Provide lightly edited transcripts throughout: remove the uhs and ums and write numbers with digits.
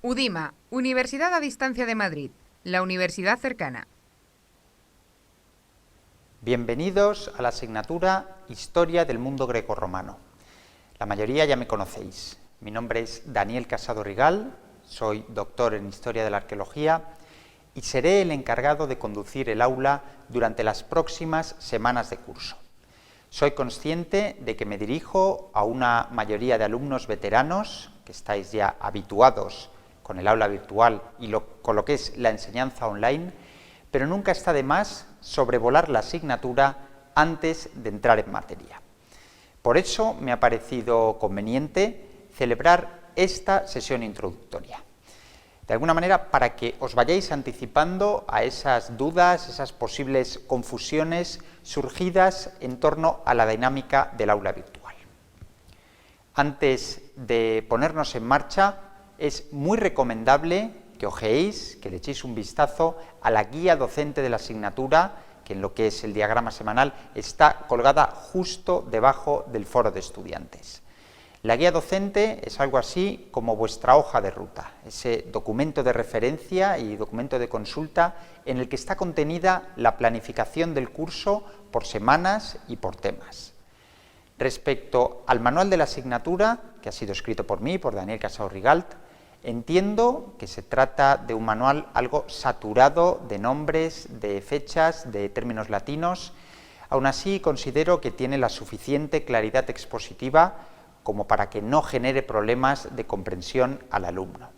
UDIMA, Universidad a Distancia de Madrid, la universidad cercana. Bienvenidos a la asignatura Historia del Mundo Grecorromano. La mayoría ya me conocéis. Mi nombre es Daniel Casado Rigal, soy doctor en Historia de la Arqueología y seré el encargado de conducir el aula durante las próximas semanas de curso. Soy consciente de que me dirijo a una mayoría de alumnos veteranos que estáis ya habituados con el aula virtual y con lo que es la enseñanza online, pero nunca está de más sobrevolar la asignatura antes de entrar en materia. Por eso me ha parecido conveniente celebrar esta sesión introductoria. De alguna manera, para que os vayáis anticipando a esas dudas, esas posibles confusiones surgidas en torno a la dinámica del aula virtual. Antes de ponernos en marcha, es muy recomendable que ojeéis, que le echéis un vistazo a la guía docente de la asignatura, que en lo que es el diagrama semanal está colgada justo debajo del foro de estudiantes. La guía docente es algo así como vuestra hoja de ruta, ese documento de referencia y documento de consulta en el que está contenida la planificación del curso por semanas y por temas. Respecto al manual de la asignatura, que ha sido escrito por mí, por Daniel Casado Rigal, entiendo que se trata de un manual algo saturado de nombres, de fechas, de términos latinos. Aún así, considero que tiene la suficiente claridad expositiva como para que no genere problemas de comprensión al alumno.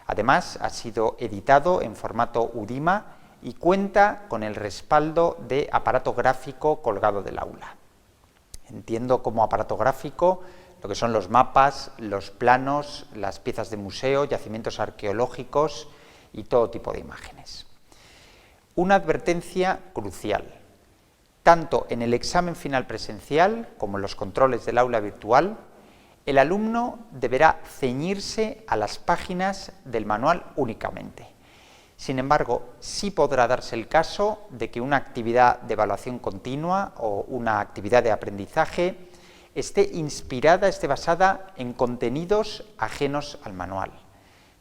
Además, ha sido editado en formato UDIMA y cuenta con el respaldo de aparato gráfico colgado del aula. Entiendo como aparato gráfico lo que son los mapas, los planos, las piezas de museo, yacimientos arqueológicos y todo tipo de imágenes. Una advertencia crucial. Tanto en el examen final presencial como en los controles del aula virtual, el alumno deberá ceñirse a las páginas del manual únicamente. Sin embargo, sí podrá darse el caso de que una actividad de evaluación continua o una actividad de aprendizaje esté inspirada, esté basada en contenidos ajenos al manual.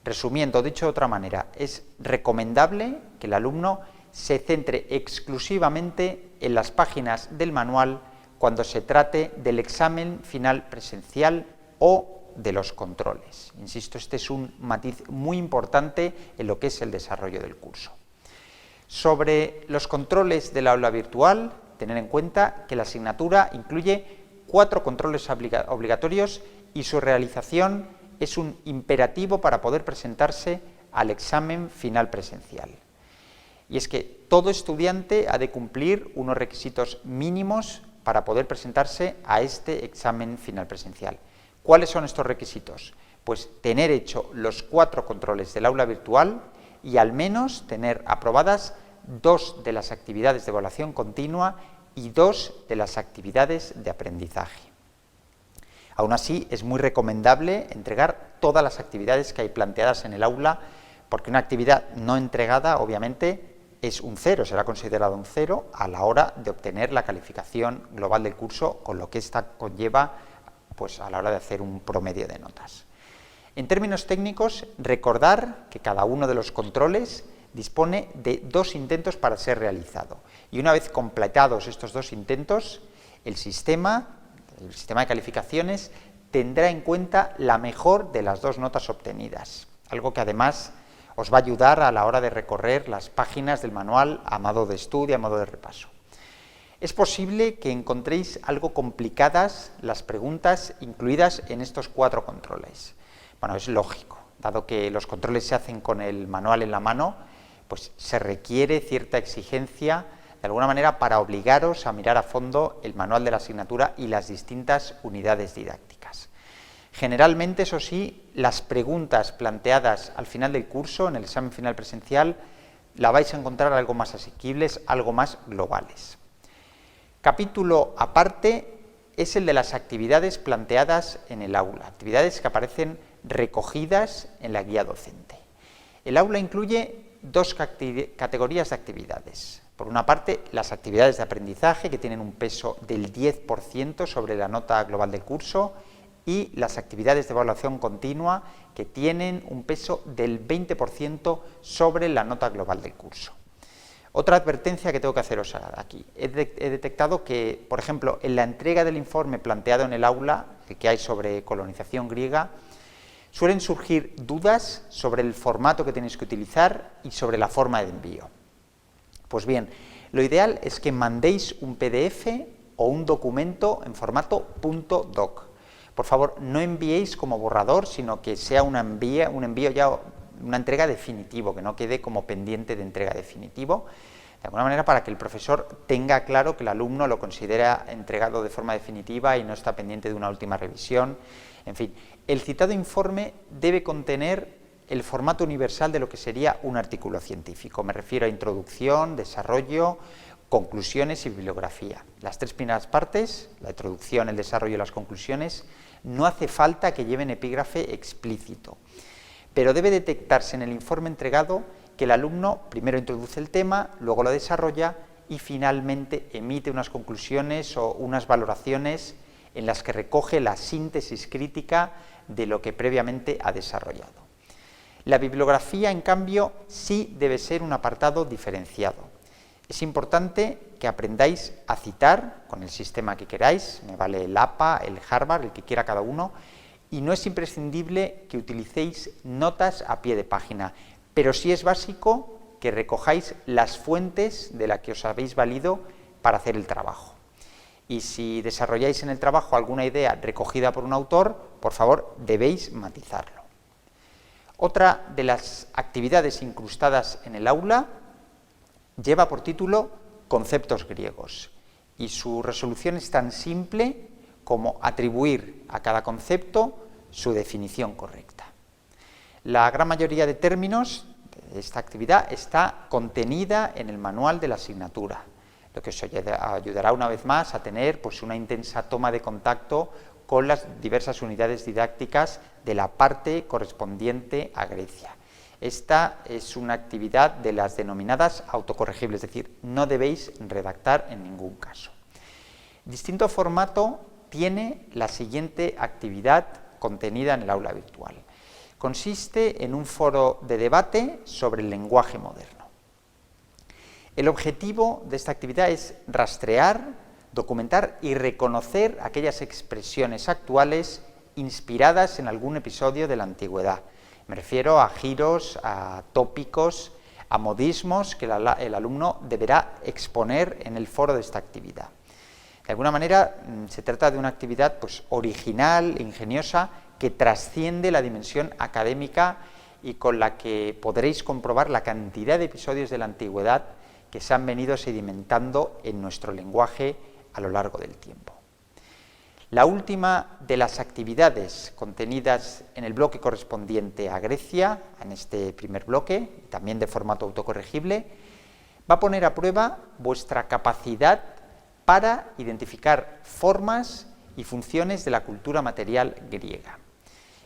Resumiendo, dicho de otra manera, es recomendable que el alumno se centre exclusivamente en las páginas del manual cuando se trate del examen final presencial o de los controles. Insisto, este es un matiz muy importante en lo que es el desarrollo del curso. Sobre los controles del aula virtual, tener en cuenta que la asignatura incluye 4 controles obligatorios y su realización es un imperativo para poder presentarse al examen final presencial. Y es que todo estudiante ha de cumplir unos requisitos mínimos para poder presentarse a este examen final presencial. ¿Cuáles son estos requisitos? Pues tener hecho los 4 controles del aula virtual y al menos tener aprobadas 2 de las actividades de evaluación continua y 2 de las actividades de aprendizaje. Aún así, es muy recomendable entregar todas las actividades que hay planteadas en el aula, porque una actividad no entregada, obviamente, es un 0, será considerado un 0 a la hora de obtener la calificación global del curso, con lo que esta conlleva pues, a la hora de hacer un promedio de notas. En términos técnicos, recordar que cada uno de los controles dispone de 2 intentos para ser realizado. Y una vez completados estos 2 intentos, el sistema de calificaciones tendrá en cuenta la mejor de las 2 notas obtenidas, algo que además os va a ayudar a la hora de recorrer las páginas del manual a modo de estudio, a modo de repaso. Es posible que encontréis algo complicadas las preguntas incluidas en estos 4 controles. Bueno, es lógico, dado que los controles se hacen con el manual en la mano, pues se requiere cierta exigencia, de alguna manera, para obligaros a mirar a fondo el manual de la asignatura y las distintas unidades didácticas. Generalmente, eso sí, las preguntas planteadas al final del curso, en el examen final presencial, la vais a encontrar algo más asequibles, algo más globales. Capítulo aparte es el de las actividades planteadas en el aula, actividades que aparecen recogidas en la guía docente. El aula incluye 2 categorías de actividades. Por una parte, las actividades de aprendizaje, que tienen un peso del 10% sobre la nota global del curso, y las actividades de evaluación continua, que tienen un peso del 20% sobre la nota global del curso. Otra advertencia que tengo que haceros aquí. He detectado que, por ejemplo, en la entrega del informe planteado en el aula, el que hay sobre colonización griega, suelen surgir dudas sobre el formato que tenéis que utilizar y sobre la forma de envío. Pues bien, lo ideal es que mandéis un PDF o un documento en formato .doc. Por favor, no enviéis como borrador, sino que sea un envío ya, una entrega definitivo, que no quede como pendiente de entrega definitivo, de alguna manera para que el profesor tenga claro que el alumno lo considera entregado de forma definitiva y no está pendiente de una última revisión. En fin, el citado informe debe contener el formato universal de lo que sería un artículo científico. Me refiero a introducción, desarrollo, conclusiones y bibliografía. Las tres primeras partes, la introducción, el desarrollo y las conclusiones, no hace falta que lleven epígrafe explícito, pero debe detectarse en el informe entregado que el alumno primero introduce el tema, luego lo desarrolla y finalmente emite unas conclusiones o unas valoraciones en las que recoge la síntesis crítica de lo que previamente ha desarrollado. La bibliografía, en cambio, sí debe ser un apartado diferenciado. Es importante que aprendáis a citar con el sistema que queráis, me vale el APA, el Harvard, el que quiera cada uno, y no es imprescindible que utilicéis notas a pie de página, pero sí es básico que recojáis las fuentes de las que os habéis valido para hacer el trabajo. Y si desarrolláis en el trabajo alguna idea recogida por un autor, por favor, debéis matizarlo. Otra de las actividades incrustadas en el aula lleva por título Conceptos griegos, y su resolución es tan simple como atribuir a cada concepto su definición correcta. La gran mayoría de términos de esta actividad está contenida en el manual de la asignatura, lo que os ayudará una vez más a tener pues, una intensa toma de contacto con las diversas unidades didácticas de la parte correspondiente a Grecia. Esta es una actividad de las denominadas autocorregibles, es decir, no debéis redactar en ningún caso. Distinto formato tiene la siguiente actividad contenida en el aula virtual. Consiste en un foro de debate sobre el lenguaje moderno. El objetivo de esta actividad es rastrear, documentar y reconocer aquellas expresiones actuales inspiradas en algún episodio de la antigüedad. Me refiero a giros, a tópicos, a modismos que el alumno deberá exponer en el foro de esta actividad. De alguna manera se trata de una actividad pues, original, ingeniosa, que trasciende la dimensión académica y con la que podréis comprobar la cantidad de episodios de la antigüedad que se han venido sedimentando en nuestro lenguaje a lo largo del tiempo. La última de las actividades contenidas en el bloque correspondiente a Grecia, en este primer bloque, también de formato autocorregible, va a poner a prueba vuestra capacidad para identificar formas y funciones de la cultura material griega.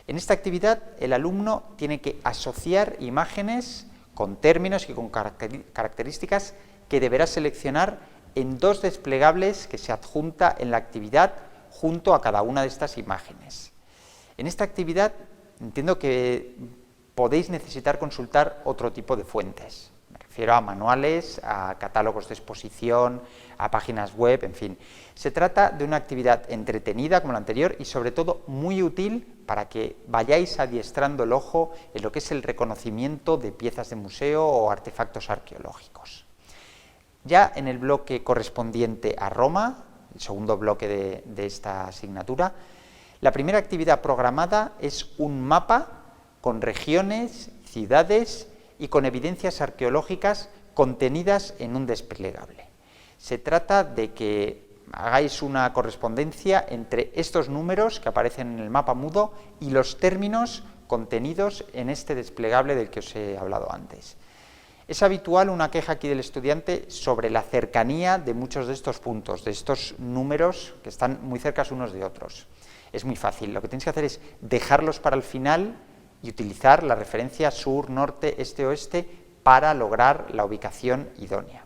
En esta actividad, el alumno tiene que asociar imágenes con términos y con características que deberá seleccionar en dos desplegables que se adjunta en la actividad junto a cada una de estas imágenes. En esta actividad entiendo que podéis necesitar consultar otro tipo de fuentes. Me refiero a manuales, a catálogos de exposición, a páginas web, en fin. Se trata de una actividad entretenida como la anterior y sobre todo muy útil para que vayáis adiestrando el ojo en lo que es el reconocimiento de piezas de museo o artefactos arqueológicos. Ya en el bloque correspondiente a Roma, el segundo bloque de esta asignatura, la primera actividad programada es un mapa con regiones, ciudades y con evidencias arqueológicas contenidas en un desplegable. Se trata de que hagáis una correspondencia entre estos números que aparecen en el mapa mudo y los términos contenidos en este desplegable del que os he hablado antes. Es habitual una queja aquí del estudiante sobre la cercanía de muchos de estos puntos, de estos números que están muy cerca unos de otros. Es muy fácil, lo que tenéis que hacer es dejarlos para el final y utilizar la referencia sur, norte, este, oeste para lograr la ubicación idónea.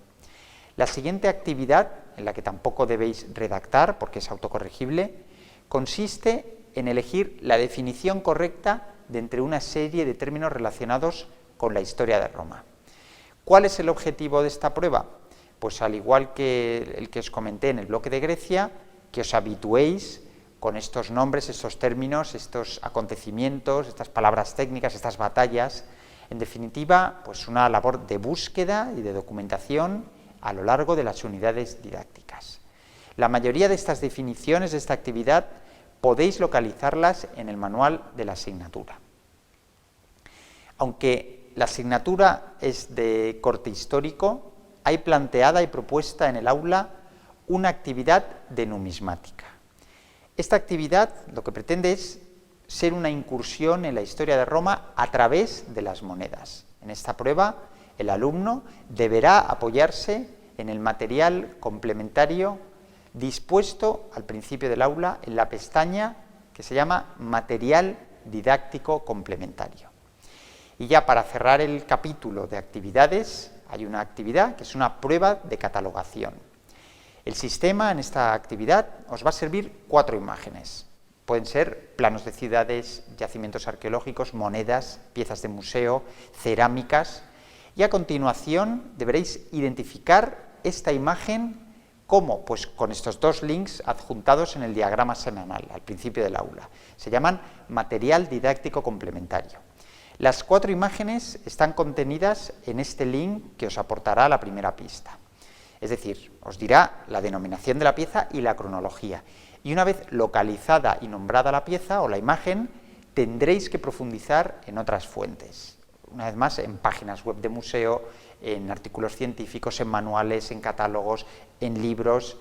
La siguiente actividad, en la que tampoco debéis redactar porque es autocorregible, consiste en elegir la definición correcta de entre una serie de términos relacionados con la historia de Roma. ¿Cuál es el objetivo de esta prueba? Pues al igual que el que os comenté en el bloque de Grecia, que os habituéis con estos nombres, estos términos, estos acontecimientos, estas palabras técnicas, estas batallas. En definitiva, pues una labor de búsqueda y de documentación a lo largo de las unidades didácticas. La mayoría de estas definiciones de esta actividad podéis localizarlas en el manual de la asignatura. Aunque la asignatura es de corte histórico, hay planteada y propuesta en el aula una actividad de numismática. Esta actividad lo que pretende es ser una incursión en la historia de Roma a través de las monedas. En esta prueba, el alumno deberá apoyarse en el material complementario dispuesto al principio del aula en la pestaña que se llama Material Didáctico Complementario. Y ya para cerrar el capítulo de actividades, hay una actividad que es una prueba de catalogación. El sistema en esta actividad os va a servir 4 imágenes. Pueden ser planos de ciudades, yacimientos arqueológicos, monedas, piezas de museo, cerámicas. Y a continuación deberéis identificar esta imagen. ¿Cómo? Pues con estos 2 links adjuntados en el diagrama semanal al principio del aula. Se llaman material didáctico complementario. Las 4 imágenes están contenidas en este link que os aportará la primera pista. Es decir, os dirá la denominación de la pieza y la cronología. Y una vez localizada y nombrada la pieza o la imagen, tendréis que profundizar en otras fuentes. Una vez más, en páginas web de museo, en artículos científicos, en manuales, en catálogos, en libros,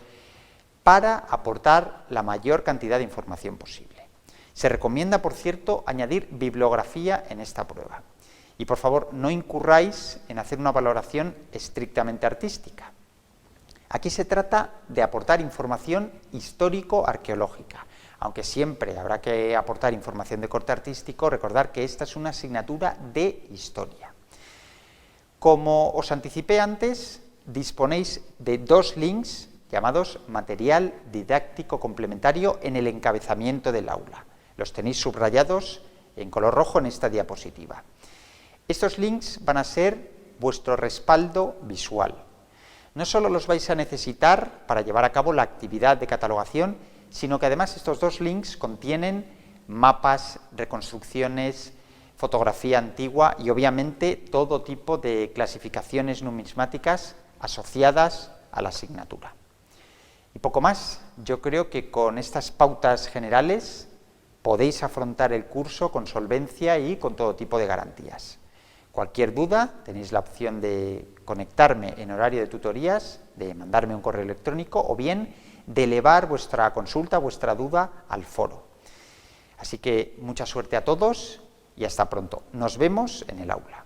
para aportar la mayor cantidad de información posible. Se recomienda, por cierto, añadir bibliografía en esta prueba. Y por favor, no incurráis en hacer una valoración estrictamente artística. Aquí se trata de aportar información histórico-arqueológica. Aunque siempre habrá que aportar información de corte artístico, recordar que esta es una asignatura de historia. Como os anticipé antes, disponéis de 2 links llamados material didáctico complementario en el encabezamiento del aula. Los tenéis subrayados en color rojo en esta diapositiva. Estos links van a ser vuestro respaldo visual. No solo los vais a necesitar para llevar a cabo la actividad de catalogación, sino que además estos 2 links contienen mapas, reconstrucciones, fotografía antigua y obviamente todo tipo de clasificaciones numismáticas asociadas a la asignatura. Y poco más. Yo creo que con estas pautas generales podéis afrontar el curso con solvencia y con todo tipo de garantías. Cualquier duda, tenéis la opción de conectarme en horario de tutorías, de mandarme un correo electrónico o bien de elevar vuestra consulta, vuestra duda al foro. Así que mucha suerte a todos y hasta pronto. Nos vemos en el aula.